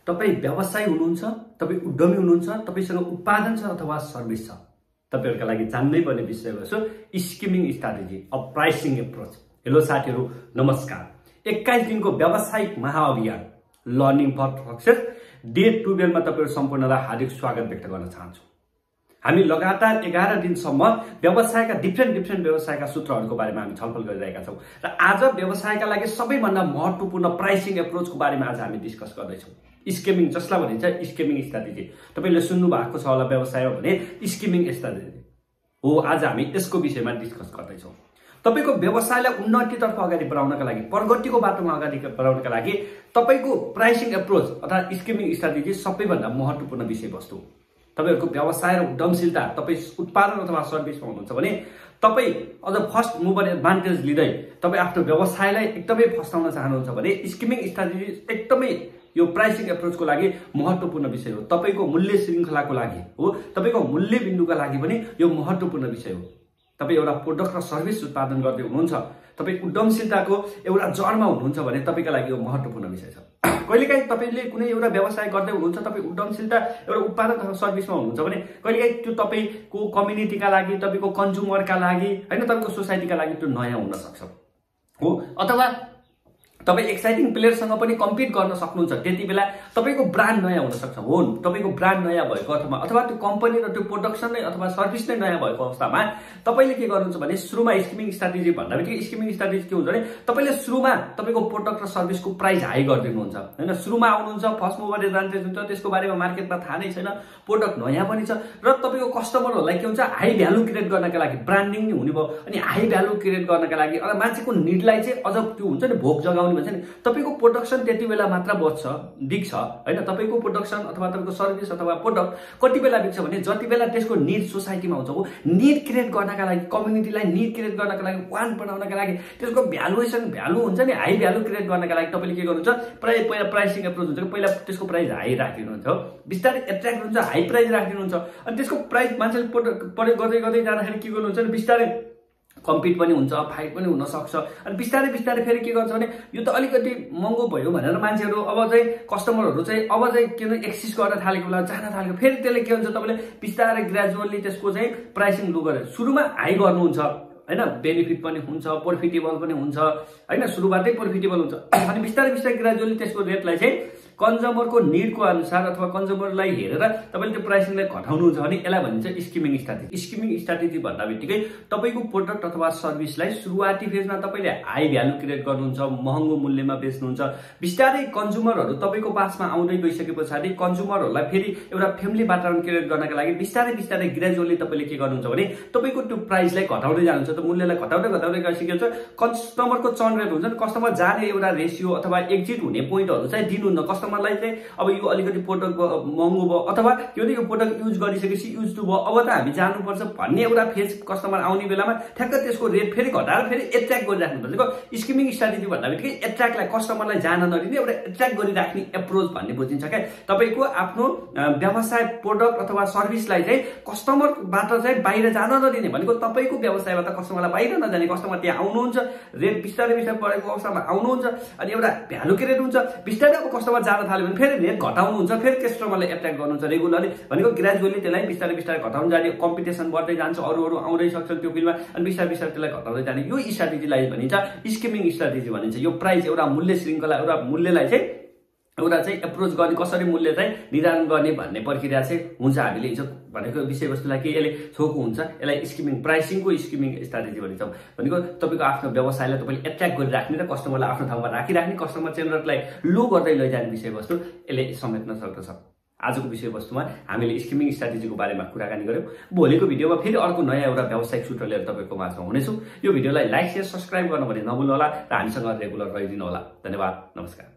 तपाई व्यवसायी हुनुहुन्छ, तपाई उद्यमी हुनुहुन्छ, तपाईसँग उत्पादन छ अथवा सर्भिस छ, तपाईहरुका लागि जान्नै पर्ने विषय हो skimming strategy a pricing approach. Hello साथीहरु, नमस्कार। 21 दिनको व्यावसायिक महाअभियान लर्निङ फर सक्सेस डे 12 मा तपाईहरु सम्पूर्णलाई हार्दिक स्वागत व्यक्त गर्न चाहन्छु। हामी लगातार 11 दिनसम्म व्यवसायका डिफ्रेन्ट व्यवसायका सूत्रहरुको बारेमा हामी छलफल गरिरहेका छौं र आज व्यवसायका लागि सबैभन्दा महत्त्वपूर्ण प्राइसिङ एप्रोचको बारेमा आज हामी डिस्कस गर्दै छौं। स्किमिङ जसलाई भनिन्छ स्किमिङ स्ट्र्याटेजी। तपाईले सुन्नु भएको छ होला व्यवसाय हो भने स्किमिङ स्ट्र्याटेजी हो। आज हामी यसको विषयमा डिस्कस गर्दै छौं। तपाईको व्यवसायलाई उन्नतितर्फ अगाडि बढाउनका लागि, प्रगतिको बाटोमा अगाडि बढाउनका लागि तपाईको प्राइसिङ एप्रोच अथवा स्किमिङ स्ट्र्याटेजी सबैभन्दा महत्त्वपूर्ण विषयवस्तु हो। तपाईहरुको व्यवसाय र उद्यमशीलता, तपाई उत्पादन अथवा सर्भिसमा हुनुहुन्छ भने तपाई अझ फर्स्ट मुभर एडभान्टेज लिँदै तपाई आफ्नो व्यवसायलाई एकदमै फस्टाउन चाहनुहुन्छ भने स्किमिङ स्ट्र्याटेजी एकदमै यो प्राइसिङ एप्रोचको लागि महत्त्वपूर्ण विषय हो। तपाईको मूल्य श्रृंखलाको लागि हो, तपाईको मूल्य बिन्दुका लागि पनि यो महत्त्वपूर्ण विषय हो। तपाई एउटा प्रोडक्ट र सर्भिस उत्पादन गर्दै हुनुहुन्छ, तपाई उद्यमशीलताको एउटा जडमा हुनुहुन्छ भने तपाईका लागि यो महत्त्वपूर्ण विषय छ। कहिलेकाहीँ तपाईले कुनै एउटा व्यवसाय गर्दै हुनुहुन्छ, तपाई उद्यमशीलता एउटा उत्पादन अथवा सर्भिसमा हुनुहुन्छ भने कहिलेकाहीँ त्यो तपाईको कम्युनिटीका लागि, तपाईको कन्ज्युमरका लागि हैन, तपाईको सोसाइटीका लागि त्यो नयाँ हुन सक्छ हो। अथवा तपाई एक्साइटिङ प्लेयरसँग पनि कम्पिट गर्न सक्नुहुन्छ। त्यतिबेला तपाईको ब्रान्ड नयाँ हुन सक्छ हो। तपाईको ब्रान्ड नयाँ भएको अथवा त्यो कम्पनी र त्यो प्रोडक्सन नै अथवा सर्भिस नै नयाँ भएको अवस्थामा तपाईले के गर्नुहुन्छ भने सुरुमा स्किमिङ स्ट्र्याटेजी भन्दाबित्तिकै स्किमिङ स्ट्र्याटेजी के हुन्छ भने तपाईले सुरुमा तपाईको प्रोडक्ट र सर्भिसको प्राइस हाई गरिदिनुहुन्छ हैन। सुरुमा आउनुहुन्छ, फर्स्ट मुभर एडभान्टेज हुन्छ, त्यसको बारेमा मार्केटमा थाहा नै छैन, प्रोडक्ट नयाँ पनि छ र तपाईको कस्टमरहरुलाई के हुन्छ हाई भ्यालु क्रिएट गर्नका लागि ब्रान्डिङ नि हुने भयो अनि हाई भ्यालु क्रिएट गर्नका लागि अनि मान्छेको निडलाई चाहिँ अझ त्यो हुन्छ नि भोक जगाउने भन्छ नि। तपाईको प्रोडक्सन त्यति बेला मात्र बच्छ दिक्छ हैन। तपाईको प्रोडक्सन अथवा तपाईको सर्भिस अथवा प्रोडक्ट कति बेला बिक्छ भने जति बेला त्यसको नीड सोसाइटीमा हुन्छ। हो, नीड क्रिएट गर्नका लागि, कम्युनिटीलाई नीड क्रिएट गर्नका लागि, वान बनाउनका लागि, त्यसको भ्यालुएसन भ्यालु हुन्छ नि हाई भ्यालु क्रिएट गर्नका लागि तपाईले के गर्नुहुन्छ पहिला प्राइसिङ एप्रोच हुन्छ। पहिला त्यसको प्राइस हाई राखिदिनुहुन्छ, बिस्तारै एट्र्याक्ट हुन्छ, हाई प्राइस राखिदिनुहुन्छ अनि त्यसको प्राइस मान्छेले प्रयोग गर्दै गर्दै जाँदाखेरि के गर्नुहुन्छ भने बिस्तारै कम्पिट पनि हुन्छ, फाइट पनि हुन सक्छ अनि बिस्तारै फेरि के गर्छ भने यो त अलिकति महँगो भयो भनेर मान्छेहरु अब चाहिँ कस्टमरहरु चाहिँ अब चाहिँ के भन्छ एक्सिस गर्न थालेको बेला जान थालेको फेरि त्यसले के हुन्छ तपाईले बिस्तारै ग्रेजुअली त्यसको चाहिँ प्राइसिङ लो गरेर सुरुमा हाई गर्नुहुन्छ हैन। बेनिफिट पनि हुन्छ, प्रॉफिटेबल पनि हुन्छ हैन, सुरुबाटै प्रॉफिटेबल हुन्छ अनि बिस्तारै ग्रेजुअली त्यसको रेटलाई चाहिँ कन्ज्युमरको नीडको अनुसार अथवा कन्ज्युमरलाई हेरेर तपाईले त्यो प्राइसिङलाई घटाउनुहुन्छ भने यसलाई भनिन्छ स्किमिङ स्ट्र्याटेजी। स्किमिङ स्ट्र्याटेजी भन्दाबित्तिकै तपाईको प्रोडक्ट अथवा सर्भिसलाई सुरुवाती फेजमा तपाईले हाई भ्यालु क्रिएट गर्नुहुन्छ, महँगो मूल्यमा बेच्नुहुन्छ। बिस्तारै कन्ज्युमरहरु तपाईको पासमा आउँदै गइसकेपछि कन्ज्युमरहरुलाई फेरि एउटा फ्यामिली वातावरण क्रिएट गर्नका लागि बिस्तारै ग्रेजुअली तपाईले के गर्नुहुन्छ भने तपाईको त्यो प्राइसलाई घटाउँदै जानुहुन्छ। त मूल्यलाई घटाउँदै गइसकेपछि कस्टमरको चर्न रेट हुन्छ नि, कस्टमर जाने एउटा रेशियो अथवा एक्जिट हुने पोइन्टहरु चाहिँ दिनुहुन्न। कस्टमरलाई चाहिँ अब यो अलिकति प्रोडक्ट महँगो भयो अथवा यो प्रोडक्ट युज गरिसकेपछि युज टु भयो, अब त हामी जानुपर्छ भन्ने एउटा फेज कस्टमर आउने बेलामा ठ्याक्क त्यसको रेट फेरि घटाएर फेरि एट्र्याक्ट गरिराख्नुपर्छ। स्किमिङ स्ट्र्याटेजी भन्दाबित्तिकै एट्र्याक्टलाई कस्टमरलाई जान नदिने एउटा एट्र्याक्ट गरिराख्ने एप्रोच भन्ने बुझिन्छ क्या। तपाईको आफ्नो व्यवसाय प्रोडक्ट अथवा सर्भिसलाई चाहिँ कस्टमरबाट चाहिँ बाहिर जान नदिने भनेको तपाईको व्यवसायबाट कस्टमरलाई बाहिर नजाने, कस्टमर त्यहाँ आउनुहुन्छ, रेट बिस्तारै बढेको अवस्थामा आउनुहुन्छ अनि एउटा भ्यालु क्रिएट हुन्छ। बिस्तारै अब कस्टमर जान थाल्यो भने फेरि रेट घटाउनुहुन्छ, फेरि कस्टमरलाई एट्र्याक्ट गर्नुहुन्छ रेगुलरली भनेको ग्रेजुअली त्यसलाई बिस्तारै घटाउन जाने, कम्पिटिसन बढ्दै जान्छ, अरू आउँदै सक्छन् त्यो फिल्डमा अनि बिस्तारै त्यसलाई घटाउँदै जाने। यो स्ट्र्याटेजीलाई भनिन्छ स्किमिङ स्ट्र्याटेजी भनिन्छ। यो प्राइस एउटा मूल्य श्रृंखला एउटा मूल्यलाई चाहिँ एउटा चाहिँ एप्रोच गर्ने, कसरी मूल्य चाहिँ निर्धारण गर्ने भन्ने प्रक्रिया चाहिँ हुन्छ। हामीले हिजो भनेको विषयवस्तुलाई के यसले छोको हुन्छ, यसलाई स्किमिङ प्राइसिङको स्किमिङ स्ट्र्याटेजी भनिन्छ। भनेको तपाईको आफ्नो व्यवसायलाई तपाईले एट्र्याक्ट गरिराख्ने र कस्टमरलाई आफ्नो ठाउँमा राखिराख्ने, कस्टमर चेन रेटलाई लो गर्दै लैजाने विषयवस्तु यसले समेट्न सक्दछ। आजको विषयवस्तुमा हामीले स्किमिङ स्ट्र्याटेजीको बारेमा कुराकानी गर्यौं। भोलिको भिडियोमा फेरि अर्को नयाँ एउटा व्यावसायिक सूत्र लिएर तपाईको माझमा हुनेछु। यो भिडियोलाई लाइक, शेयर, सब्स्क्राइब गर्न भने नभुल्नु होला र हामीसँग रेगुलर रहिदिनु होला। धन्यवाद, नमस्कार।